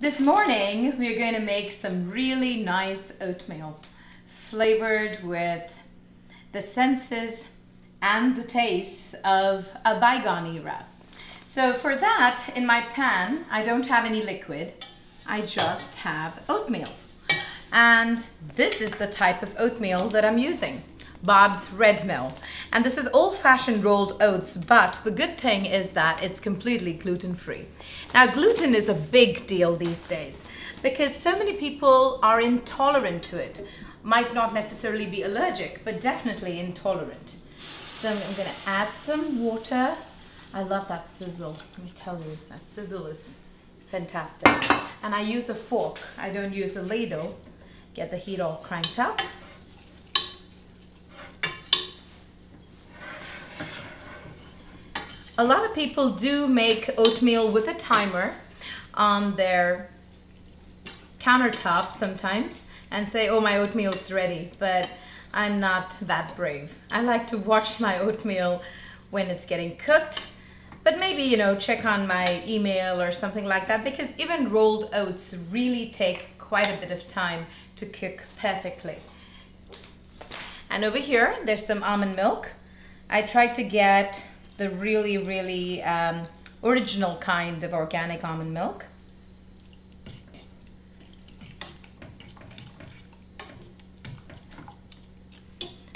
This morning we're going to make some really nice oatmeal flavored with the senses and the tastes of a bygone era. So for that, in my pan, I don't have any liquid. I just have oatmeal. And this is the type of oatmeal that I'm using. Bob's Red Mill. And this is old-fashioned rolled oats, but the good thing is that it's completely gluten-free. Now, gluten is a big deal these days because so many people are intolerant to it. Might not necessarily be allergic, but definitely intolerant. So I'm going to add some water. I love that sizzle. Let me tell you, that sizzle is fantastic. And I use a fork. I don't use a ladle. Get the heat all cranked up. A lot of people do make oatmeal with a timer on their countertop sometimes and say, oh, my oatmeal's ready, but I'm not that brave. I like to watch my oatmeal when it's getting cooked, but maybe, you know, check on my email or something like that, because even rolled oats really take quite a bit of time to cook perfectly. And over here, there's some almond milk. I tried to get the really original kind of organic almond milk.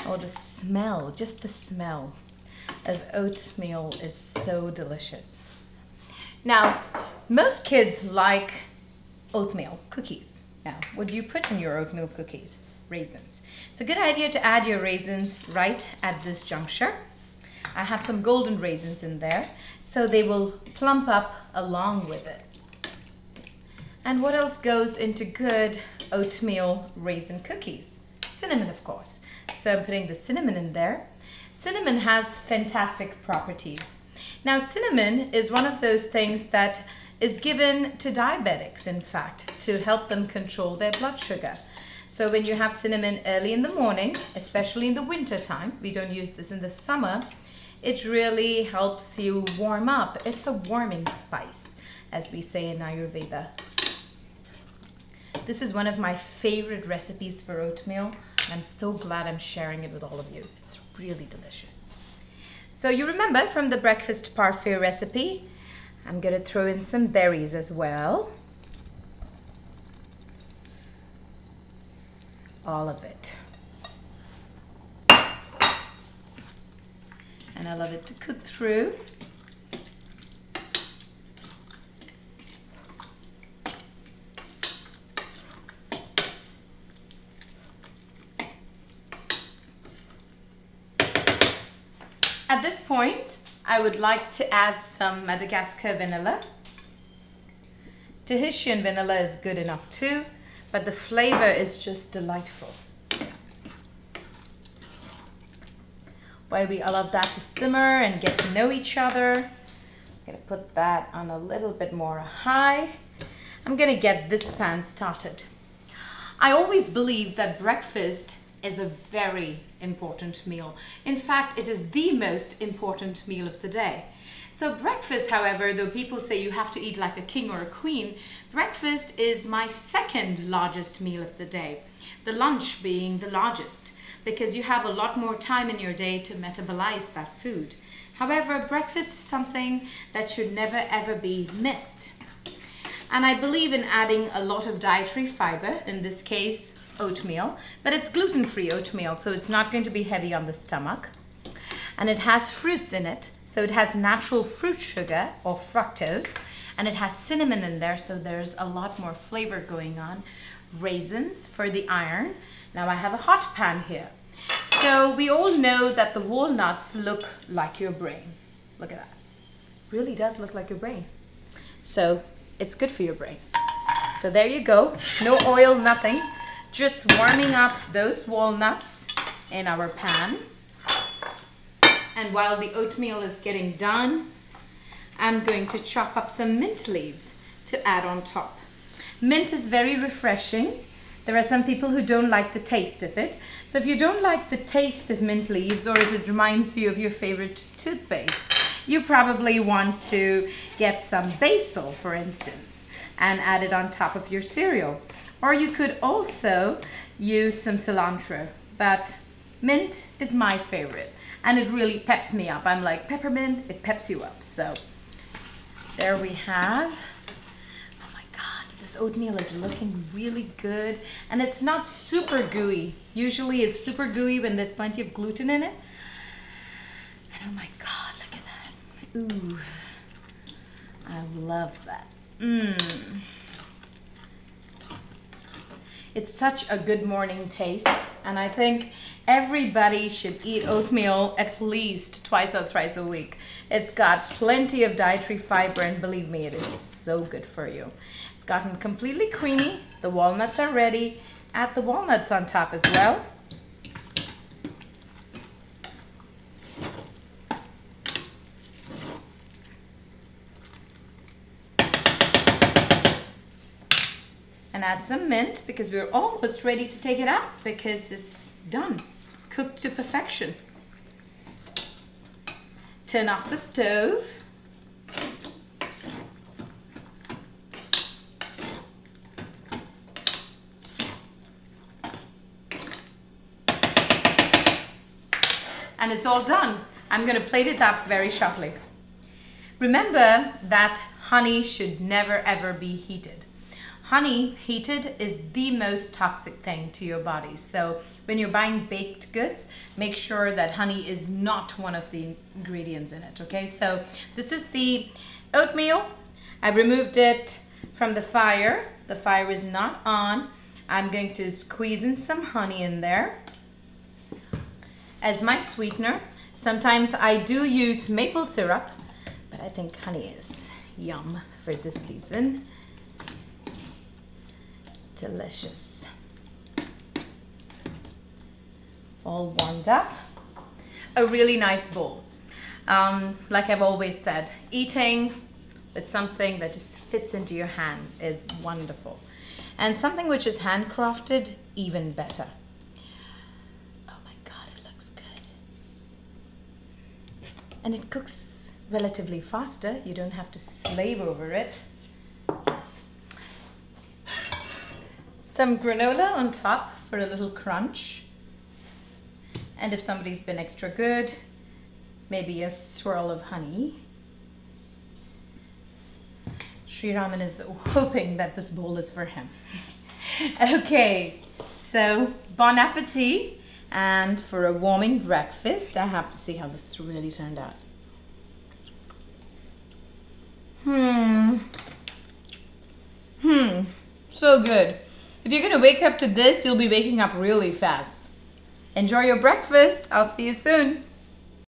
Oh, the smell, just the smell of oatmeal is so delicious. Now, most kids like oatmeal cookies. Now, what do you put in your oatmeal cookies? Raisins. It's a good idea to add your raisins right at this juncture. I have some golden raisins in there, so they will plump up along with it. And what else goes into good oatmeal raisin cookies? Cinnamon, of course. So I'm putting the cinnamon in there. Cinnamon has fantastic properties. Now, cinnamon is one of those things that is given to diabetics, in fact, to help them control their blood sugar. So when you have cinnamon early in the morning, especially in the winter time, we don't use this in the summer, it really helps you warm up. It's a warming spice, as we say in Ayurveda. This is one of my favorite recipes for oatmeal, and I'm so glad I'm sharing it with all of you. It's really delicious. So you remember from the breakfast parfait recipe, I'm going to throw in some berries as well. All of it. And I love it to cook through. At this point, I would like to add some Madagascar vanilla. Tahitian vanilla is good enough too, but the flavor is just delightful. Why we allow that to simmer and get to know each other. I'm gonna put that on a little bit more high. I'm gonna get this pan started. I always believe that breakfast is a very important meal. In fact, it is the most important meal of the day. So breakfast, however, though people say you have to eat like a king or a queen, breakfast is my second largest meal of the day. The lunch being the largest, because you have a lot more time in your day to metabolize that food. However, breakfast is something that should never ever be missed. And I believe in adding a lot of dietary fiber, in this case, oatmeal, but it's gluten-free oatmeal, so it's not going to be heavy on the stomach. And it has fruits in it, so it has natural fruit sugar or fructose, and it has cinnamon in there, so there's a lot more flavor going on. Raisins for the iron. Now I have a hot pan here. So we all know that the walnuts look like your brain. Look at that. Really does look like your brain. So it's good for your brain. So there you go. No oil, nothing. Just warming up those walnuts in our pan. And while the oatmeal is getting done, I'm going to chop up some mint leaves to add on top. Mint is very refreshing. There are some people who don't like the taste of it. So if you don't like the taste of mint leaves, or if it reminds you of your favorite toothpaste, you probably want to get some basil, for instance. and add it on top of your cereal. Or you could also use some cilantro, but mint is my favorite and it really peps me up. I'm like peppermint, it peps you up. So there we have. Oh my God, this oatmeal is looking really good and it's not super gooey. Usually it's super gooey when there's plenty of gluten in it. And oh my God, look at that. Ooh, I love that. It's such a good morning taste, and I think everybody should eat oatmeal at least twice or thrice a week. It's got plenty of dietary fiber, and believe me, it is so good for you. It's gotten completely creamy. The walnuts are ready. Add the walnuts on top as well. And add some mint because we're almost ready to take it out because it's done, cooked to perfection. Turn off the stove. And it's all done. I'm going to plate it up very shortly. Remember that honey should never ever be heated. Honey heated is the most toxic thing to your body. So when you're buying baked goods, make sure that honey is not one of the ingredients in it, okay? So this is the oatmeal. I've removed it from the fire. The fire is not on. I'm going to squeeze in some honey in there as my sweetener. Sometimes I do use maple syrup, but I think honey is yum for this season. Delicious. All warmed up. A really nice bowl. Like I've always said, eating with something that just fits into your hand is wonderful. And something which is handcrafted, even better. Oh my God, it looks good. And it cooks relatively faster. You don't have to slave over it. Some granola on top for a little crunch. And if somebody's been extra good, maybe a swirl of honey. Sri Raman is hoping that this bowl is for him. Okay, so bon appetit. And for a warming breakfast, I have to see how this really turned out. So good. If you're gonna wake up to this, you'll be waking up really fast. Enjoy your breakfast. I'll see you soon.